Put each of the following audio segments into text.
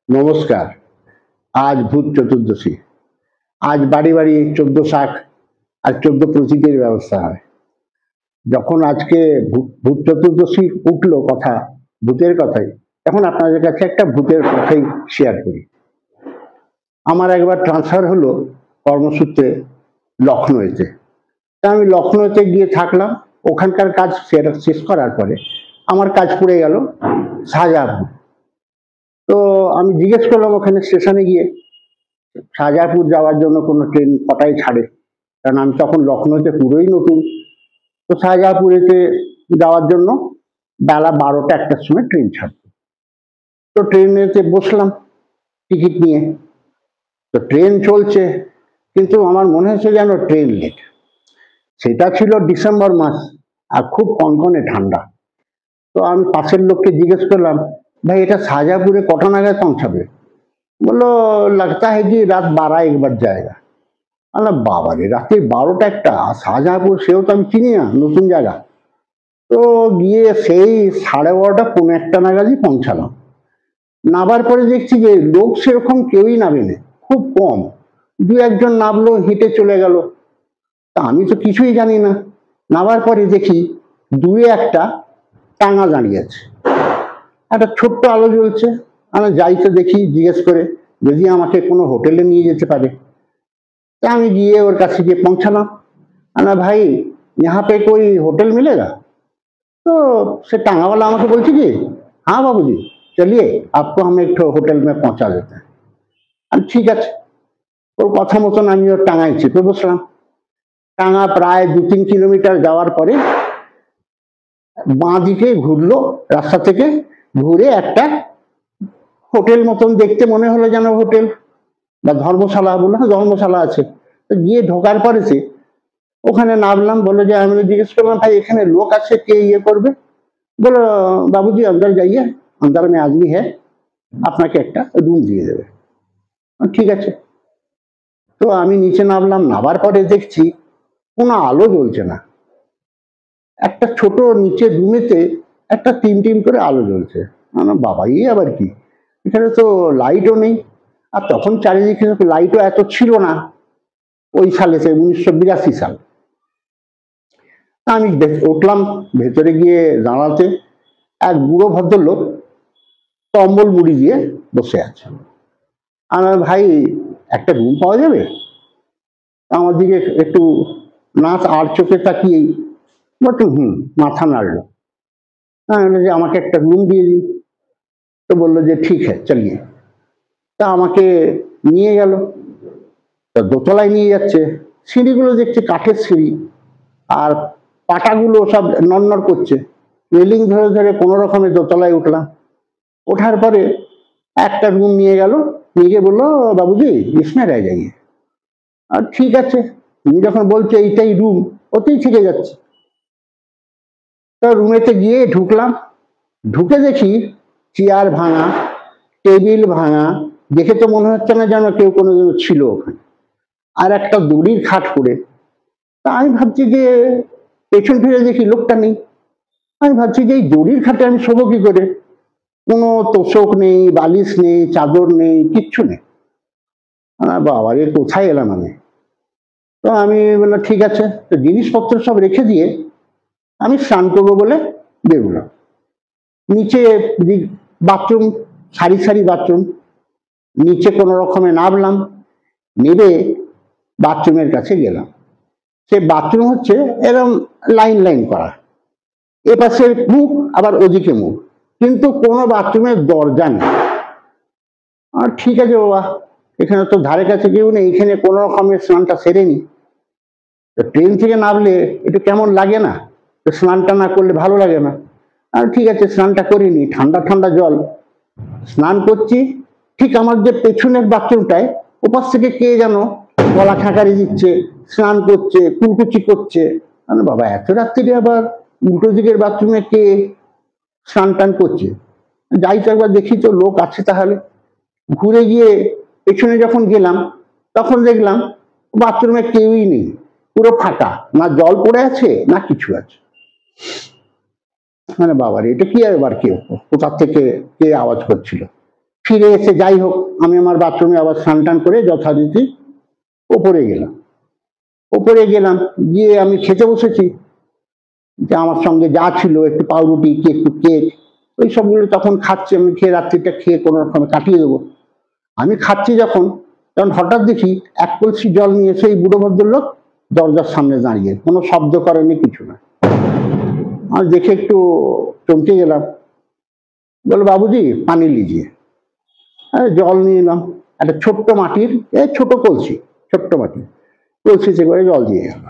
নমস্কার। আজ ভূত চতুর্দশী। আজ বাড়ি বাড়ি ১৪ শাক আর ১৪ প্রতীকের ব্যবস্থা হয়। যখন আজকে ভূত চতুর্দশী উঠলো কথা, ভূতের কথাই, তখন আপনাদের কাছে একটা ভূতের কথাই শেয়ার করি। আমার একবার ট্রান্সফার হলো কর্মসূত্রে লখনৌতে। তা আমি লখনৌতে গিয়ে থাকলাম। ওখানকার কাজ শেষ করার পরে আমার কাজ পড়ে গেল শাহজাহানপুর। তো আমি জিজ্ঞেস করলাম ওখানে স্টেশনে গিয়ে শাহজাহানপুর যাওয়ার জন্য কোনো ট্রেন কটায় ছাড়ে, কারণ আমি তখন লখনৌতে পুরোই নতুন। তো শাহজাহানপুরেতে যাওয়ার জন্য বেলা ১২টা ১টার সময় ট্রেন ছাড়তো। তো ট্রেনেতে বসলাম টিকিট নিয়ে। তো ট্রেন চলছে, কিন্তু আমার মনে হচ্ছে যেন ট্রেন লেট। সেটা ছিল ডিসেম্বর মাস আর খুব কনকনে ঠান্ডা। তো আমি পাশের লোককে জিজ্ঞেস করলাম, ভাই এটা শাহজাহানপুরে কটা নাগাদ পৌঁছাবে? বললো লাগতা है कि রাত 12-1 बज जाएगा। বললাম বাবারে, রাতে ১২টা ১টা, শাহজাহানপুর সেও তো আমি চিনি না, নতুন জায়গা। তো গিয়ে সেই 12:30 পৌনে ১টা নাগাদই পৌঁছালাম। নামার পরে দেখছি যে লোক সেরকম কেউই নামেনি, খুব কম। দু একজন নামলো, হেঁটে চলে গেল। তা আমি তো কিছুই জানি না। নামার পরে দেখি দূরে একটা টাঙা দাঁড়িয়ে আছে, একটা ছোট্ট আলো জ্বলছে। আমি যাই তো দেখি, জিজ্ঞেস করে যদি আমাকে কোনো হোটেলে নিয়ে যেতে পারে। তা আমি গিয়ে ওর কাছে গিয়ে পৌঁছালাম। ভাই यहाँ पे कोई होटल मिलेगा? तो से टांगा वाला আমাকে বলছে কি, हाँ बाबूजी चलिए आपको हम एक ठो होटल में पहुंचा देते हैं। আমি ঠিক আছে, ওর কথা মতন আমি ওর টাঙায় চেপে বসলাম। টাঙা প্রায় ২-৩ কিলোমিটার যাওয়ার পরে বাঁ দিকে ঘুরলো, রাস্তা থেকে ঘুরে একটা হোটেল মতন দেখতে মনে হলো যেন হোটেল বা ধর্মশালা, বললো হ্যাঁ ধর্মশালা আছে। তো গিয়ে ঢোকার পরেতে ওখানে নামলাম। বললো যে, আমি জিজ্ঞেস করলাম ভাই এখানে লোক আছে, কে ইয়ে করবে? বললো বাবুজি अंदर जाइए, अंदर में आदमी है, আপনাকে একটা রুম দিয়ে দেবে। ঠিক আছে। তো আমি নিচে নামলাম। নামার পরে দেখছি কোনো আলো জ্বলছে না। একটা ছোট নিচে রুমেতে একটা টিম করে আলো জ্বলছে। বাবা এ আবার কি, এখানে তো লাইটও নেই। আর তখন চারিদিকে লাইটও এত ছিল না ওই সালেতে, ১৯৮২ সাল। আমি উঠলাম, ভেতরে গিয়ে দাঁড়াতে এক বুড়ো ভদ্রলোক কম্বল মুড়ি দিয়ে বসে আছে। আমার ভাই একটা রুম পাওয়া যাবে? আমার দিকে একটু নাচ আর চোখে তাকিয়েই বলতো মাথা নাড়লো। যে আমাকে একটা রুম দিয়ে দিন। তো বললো যে ঠিক হ্যাঁ চলিয়ে। তা আমাকে নিয়ে গেল। তা দোতলায় নিয়ে যাচ্ছে। সিঁড়িগুলো দেখছি কাঠের সিঁড়ি, আর পাটাগুলো সব নড়নড় করছে। রেলিং ধরে ধরে কোনো রকমে দোতলায় উঠলাম। ওঠার পরে একটা রুম নিয়ে গেল, নিয়ে গিয়ে বললো বাবুজি ইসমে রহ যাইয়ে। আর ঠিক আছে, তুমি যখন বলছো এইটাই রুম, ওতেই থেকে যাচ্ছে। তো রুমেতে গিয়ে ঢুকলাম। ঢুকে দেখি চেয়ার ভাঙা, টেবিল ভাঙা, দেখে তো মনে হচ্ছে না যেন কেউ কোনোদিন ছিল ওখানে। আর একটা দড়ির খাট পড়ে। তা আমি ভাবছি যে, পেছন ফিরে দেখি লোকটা নেই। আমি ভাবছি যে এই দড়ির খাটে আমি শোবো কি করে? কোনো তোষক নেই, বালিশ নেই, চাদর নেই, কিচ্ছু নেই। বাবা এ কোথায় এলাম আমি? তো আমি বললাম ঠিক আছে। তো জিনিসপত্র সব রেখে দিয়ে আমি স্নান করবো বলে বেরোলাম। নিচে বাথরুম, সারি সারি বাথরুম। নিচে কোনো রকমে নামলাম, নেমে বাথরুমের কাছে গেলাম। সে বাথরুম হচ্ছে এরকম লাইন লাইন করা, এপাশে মুখ আবার ওদিকে মুখ, কিন্তু কোনো বাথরুমের দরজা নেই। আর ঠিক আছে বাবা, এখানে তো ধারে কাছে কেউ নেই, এখানে কোনো রকমের স্নানটা সেরে নি। তো ট্রেন থেকে নামলে একটু কেমন লাগে না? তো স্নানটা না করলে ভালো লাগে না। আর ঠিক আছে স্নানটা করিনি, ঠান্ডা ঠান্ডা জল। স্নান করছি, ঠিক আমার যে পেছনের বাথরুমটায় ওপাশ থেকে কে যেন গলা খাঁকারি দিচ্ছে, স্নান করছে, কুলকুচি করছে। বাবা এত রাত্রিরে আবার উল্টো দিকের বাথরুমে কে স্নান টান করছে? যাই তো একবার দেখি তো লোক আছে তাহলে। ঘুরে গিয়ে পেছনে যখন গেলাম, তখন দেখলাম বাথরুমে কেউই নেই, পুরো ফাঁকা, না জল পড়ে আছে না কিছু আছে। বাবারে এটা কি আবার কেউ কোথা থেকে কে আওয়াজ করছিল? ফিরে এসে যাই হোক আমি আমার বাথরুমে আবার স্নান টান করে যথারীতি ওপরে গেলাম। ওপরে গেলাম গিয়ে আমি খেতে বসেছি, যে আমার সঙ্গে যা ছিল একটু পাউরুটি কি একটু কেক ওই সবগুলো তখন খাচ্ছি, আমি খেয়ে রাত্রিটা খেয়ে কোনো রকমে কাটিয়ে দেবো। আমি খাচ্ছি যখন, তখন হঠাৎ দেখি এক কলসি জল নিয়ে এসে এই বুড়ো ভদ্রলোক দরজার সামনে দাঁড়িয়ে, কোনো শব্দ করেনি, কিছু না। আমি দেখে একটু চমকে গেলাম। বলো বাবুজি পানি লিজিয়ে। জল নিয়ে এলাম, একটা ছোট্ট মাটির ছোট কলসি, ছোট্ট মাটির কলসিতে করে জল দিয়ে গেল।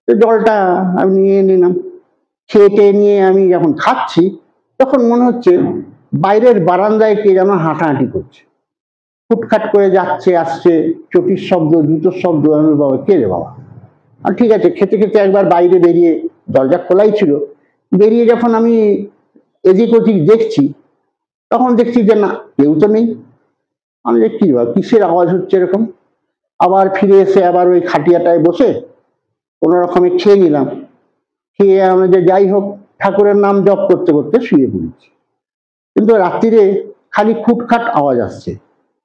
তো জলটা আমি নিয়ে নিলাম, খেয়ে টেয়ে নিয়ে আমি যখন খাচ্ছি তখন মনে হচ্ছে বাইরের বারান্দায় কে যেন হাঁটাহাঁটি করছে, ফুটখাট করে যাচ্ছে আসছে, চটির শব্দ, জুতোর শব্দ। আমি বাবা কে রে বাবা। আর ঠিক আছে, খেতে খেতে একবার বাইরে বেরিয়ে, দরজা খোলাই ছিল, বেরিয়ে যখন আমি এদিক ওদিক দেখছি তখন দেখছি যে না কেউ তো নেই। আমি যে কি বা কিসের আওয়াজ হচ্ছে এরকম। আবার ফিরে এসে আবার ওই খাটিয়াটায় বসে কোনো রকমে খেয়ে নিলাম। খেয়ে আমরা যে যাই হোক ঠাকুরের নাম জপ করতে করতে শুয়ে পড়েছি। কিন্তু রাত্রিরে খালি খুটখাট আওয়াজ আসছে,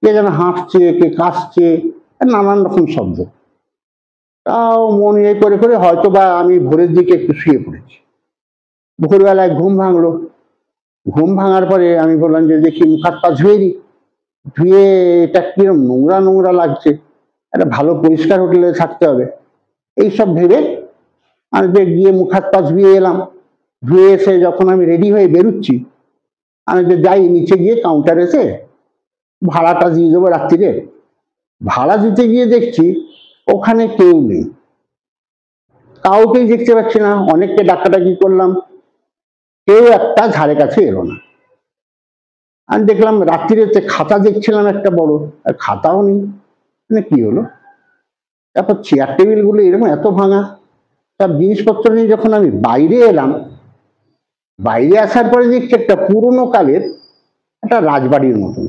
কে যেন হাঁটছে, কে কাশছে, নানান রকম শব্দ। তাও মন ইয়ে করে করে হয়তো বা আমি ভোরের দিকে একটু শুয়ে পড়েছি। ভোরবেলায় ঘুম ভাঙলো। ঘুম ভাঙার পরে আমি বললাম যে দেখি মুখ হাত পা ধুয়ে দিই। ধুয়ে এটা কিরম নোংরা নোংরা লাগছে, একটা ভালো পরিষ্কার হোটেলে থাকতে হবে, এইসব ভেবে আমি গিয়ে মুখ হাত পা ধুয়ে এলাম। ধুয়ে এসে যখন আমি রেডি হয়ে বেরোচ্ছি, আমি যে যাই নিচে গিয়ে কাউন্টার এসে ভাড়াটা দিয়ে দেবো রাত্রিরে। ভাড়া দিতে গিয়ে দেখছি ওখানে কেউ নেই, কাউকেই দেখতে পাচ্ছি না। অনেককে ডাকাডাকি করলাম, কেউ একটা ধারে কাছে এলো না। আমি দেখলাম রাত্রিরে খাতা দেখছিলাম একটা বড়, আর খাতাও নেই। মানে কি হলো? তারপর চেয়ার টেবিল গুলো এরকম এত ভাঙা, সব জিনিসপত্র নিয়ে যখন আমি বাইরে এলাম, বাইরে আসার পরে দেখছি একটা পুরোনো কালের একটা রাজবাড়ির মতন,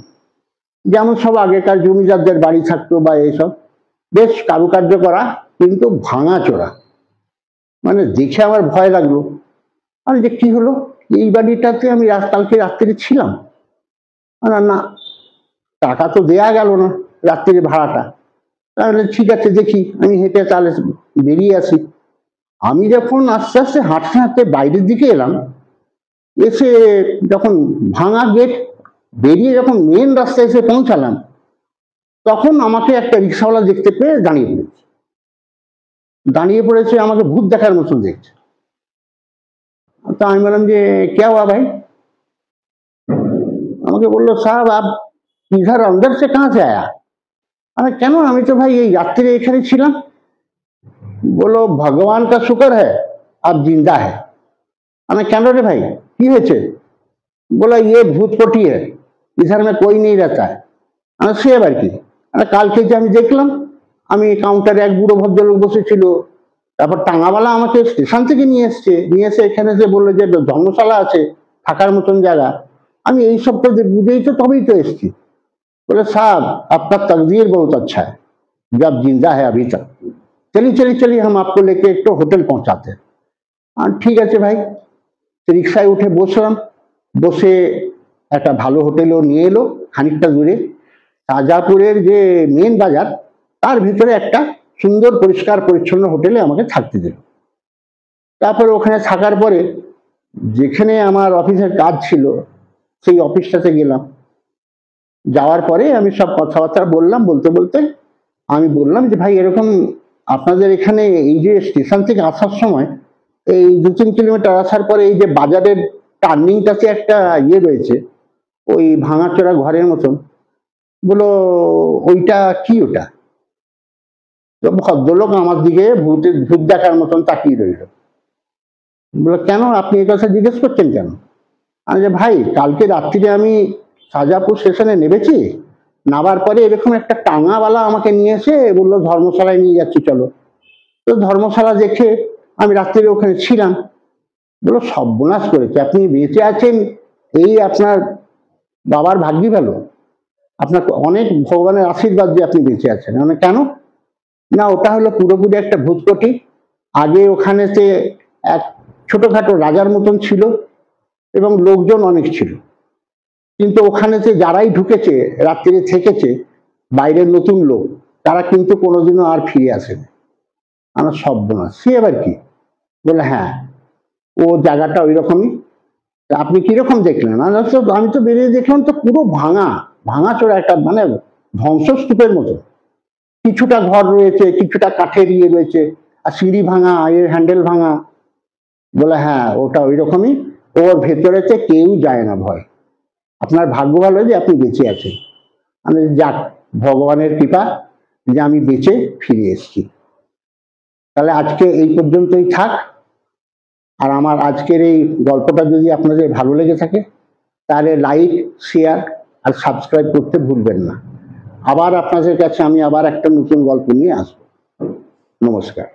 যেমন সব আগেকার জমিদারদের বাড়ি থাকতো বা এইসব, বেশ কারুকার্য করা কিন্তু ভাঙা চোরা। মানে দেখে আমার ভয় লাগলো। আমি যে কি হলো, এই বাড়িটাতে আমি কালকে রাত্রিরে ছিলাম না, না টাকা তো দেয়া গেল না রাত্রিরে ভাড়াটা। তাহলে ঠিক আছে দেখি, আমি হেঁটে তাহলে বেরিয়ে আসি। আমি যখন আস্তে আস্তে হাঁটতে হাঁটতে বাইরের দিকে এলাম, এসে যখন ভাঙা গেট বেরিয়ে যখন মেন রাস্তায় এসে পৌঁছালাম, তখন আমাকে একটা রিক্সাওয়ালা দেখতে পেয়ে দাঁড়িয়ে পড়েছে, আমাকে ভূত দেখার মতন দেখছে। তো আমি বললাম যে কে हुआ ভাই? আমাকে বললো সাহেব আপ इधर अंदर से कहां से आया? আমি কেন, আমি তো ভাই এই রাত্রে এখানে ছিলাম। বলো ভগবান का शुक्र है आप जिंदा है। আমি কেন রে ভাই, কি হয়েছে? बोला ये भूत कोठी है, इधर में कोई नहीं रहता है। আমি সে আবার কি? কালকে যে আমি দেখলাম, আমি কাউন্টারে এক বুড়ো ভদ্রলোক বসেছিল, তারপর টাঙ্গাওয়ালা আমাকে স্টেশন থেকে নিয়ে এসে এখানে যে বললো যে ধর্মশালা আছে, থাকার মতন জায়গা। আমি এই সবটা বুঝেই তো তবেই তো এসছি। बोले साहब आपका तकदीर बहुत अच्छा है, जब जिंदा है अभी तक। चलिए हम आपको लेके एक तो होटल पहुंचाते हैं। ঠিক আছে ভাই। রিক্সায় উঠে বসলাম, বসে একটা ভালো হোটেলও নিয়ে এলো খানিকটা দূরে, শাহজাহাপুরের যে মেন বাজার তার ভিতরে একটা সুন্দর পরিষ্কার পরিচ্ছন্ন হোটেলে আমাকে থাকতে দিল। তারপরে ওখানে থাকার পরে যেখানে আমার অফিসের কাজ ছিল সেই অফিসটাতে গেলাম। যাওয়ার পরে আমি সব কথাবার্তা বললাম, বলতে বলতে আমি বললাম যে ভাই এরকম আপনাদের এখানে এই যে স্টেশন থেকে আসার সময় এই 2-3 কিলোমিটার আসার পরে এই যে বাজারের টার্নিংটাতে একটা ইয়ে রয়েছে, ওই ভাঙাচোরা ঘরের মতন। বলো ওইটা কি? ওটা? তো ভদ্রলোক আমার দিকে ভূত দেখার মতন তাকিয়ে রইল। বলো কেন, আপনি এই কথা জিজ্ঞেস করছেন কেন? আমি যে ভাই কালকে রাত্রিরে আমি শাহজাহাপুর স্টেশনে নেমেছি, নামার পরে এরকম একটা টাঙাওয়ালা আমাকে নিয়ে এসে বললো ধর্মশালায় নিয়ে যাচ্ছি চলো। তো ধর্মশালা দেখে আমি রাত্রিরে ওখানে ছিলাম। বললো সর্বনাশ করেছে, আপনি বেঁচে আছেন এই আপনার বাবার ভাগ্যি ভালো, আপনার অনেক ভগবানের আশীর্বাদ যে আপনি বেঁচে আছেন। মানে কেন? না ওটা হলো পুরোপুরি একটা ভূতকোঠি। আগে ওখানেতে এক ছোটখাটো রাজার মতন ছিল এবং লোকজন অনেক ছিল। কিন্তু ওখানেতে যারাই ঢুকেছে, রাত্রিরে থেকেছে, বাইরের নতুন লোক, তারা কিন্তু কোনোদিনও আর ফিরে আসেনি। আমার সর্বনাশ, সে আবার কি? বলে হ্যাঁ, ও জায়গাটা ওই রকমই। আপনি কিরকম দেখলেন? আমি তো বেরিয়ে দেখলাম তো পুরো ভাঙাচোরা একটা, মানে ধ্বংসস্তূপের মতো। কিছুটা ঘর রয়েছে, কিছুটা কাঠের ইয়ে রয়েছে, আর সিঁড়ি ভাঙা, এর হ্যান্ডেল ভাঙা। বলে হ্যাঁ, ওটা ওই রকমই। ওর ভেতরেতে কেউ যায় না ভয়। আপনার ভাগ্য ভালো যে আপনি বেঁচে আছেন। আমি যাক, ভগবানের কৃপা যে আমি বেঁচে ফিরে এসেছি। তাহলে আজকে এই পর্যন্তই থাক। আর আমার আজকের এই গল্পটা যদি আপনাদের ভালো লেগে থাকে, তাহলে লাইক, শেয়ার আর সাবস্ক্রাইব করতে ভুলবেন না। আবার আপনাদের কাছে আমি আবার একটা নতুন গল্প নিয়ে আসবো। নমস্কার।